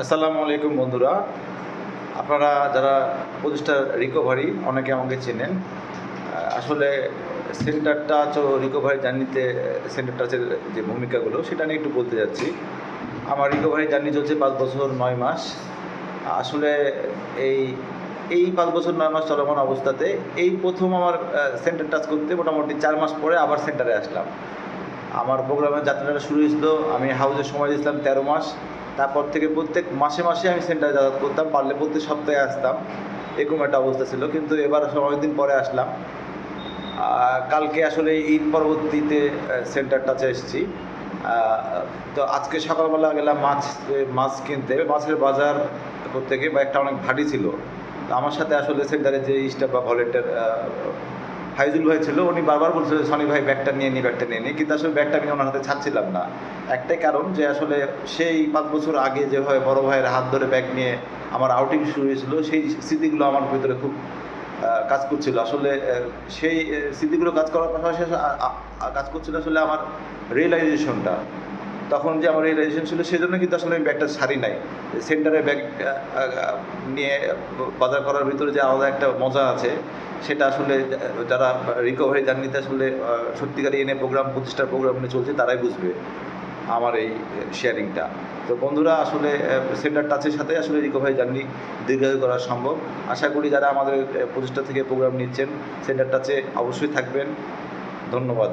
আসসালামু আলাইকুম বন্ধুরা। আপনারা যারা প্রতিষ্ঠা রিকভারি অনেকে আমাকে চেনেন। আসলে সেন্টার টাচ ও রিকভারি জার্নিতে সেন্টার টাচের যে ভূমিকাগুলো সেটা নিয়ে একটু বলতে যাচ্ছি। আমার রিকভারি জার্নি চলছে ৫ বছর ৯ মাস। আসলে এই এই ৫ বছর ৯ মাস চলমান অবস্থাতে এই ১ম আমার সেন্টার টাচ করতে মোটামুটি ৪ মাস পরে আবার সেন্টারে আসলাম। আমার প্রোগ্রামের যাত্রাটা শুরু হয়েছিল, আমি হাউসে সময় দিয়েছিলাম ১৩ মাস। তারপর থেকে প্রত্যেক মাসে, মাসে আমি সেন্টারে যাতায়াত করতাম। পারলে প্রত্যেক সপ্তাহে আসতাম। এরকম একটা অবস্থা ছিল। কিন্তু এবার আসলে অনেকদিন পরে আসলাম। কালকে আসলে ঈদ পরবর্তীতে সেন্টার টাচে এসেছি। আ তো আজকে সকালবেলা গেলাম মাছ কিনতে। মাছের বাজার করতে গিয়ে ব্যাগটা অনেক ভারী ছিল। তো আমার সাথে আসলে সেন্টারে যে স্টাফ বা ভলেন্টিয়ার ফাইজুল ভাই ছিল, উনি বারবার বলছিল, "সনি ভাই ব্যাগটা নিয়ে নিই, ব্যাগটা নিয়ে নিই।" কিন্তু আসলে ব্যাগটা আমি ওনার হাতে ছাড়ছিলাম না। একটাই কারণ যে আসলে সেই ৫ বছর আগে যেভাবে বড় ভাইয়ের হাত ধরে ব্যাগ নিয়ে আমার আউটিং শুরু হয়েছিল, সেই স্মৃতিগুলো আমার ভেতরে খুব কাজ করছিল। আসলে সেই স্মৃতিগুলো কাজ করার পাশাপাশি কাজ করছিল আসলে আমার রিয়ালাইজেশনটা। তখন যে আমার রিয়ালাইজেশন ছিল সেজন্য কিন্তু আসলে আমি ব্যাগটা ছাড়ি নাই। সেন্টারে ব্যাগ আ আ নিয়ে বাজার করার ভিতরে যে আলাদা একটা মজা আছে, সেটা আসলে যারা রিকভারি জার্নিতে আসলে সত্যিকারে এনে প্রতিষ্ঠার প্রোগ্রাম নিয়ে চলছে তারাই বুঝবে আমার এই শেয়ারিংটা। তো বন্ধুরা, আসলে সেন্টার টাচের সাথে আসলে রিকভারি জার্নি দীর্ঘায়ু করা সম্ভব। আশা করি যারা আমাদের প্রতিষ্ঠান থেকে প্রোগ্রাম নিচ্ছেন সেন্টার টাচে অবশ্যই থাকবেন। ধন্যবাদ।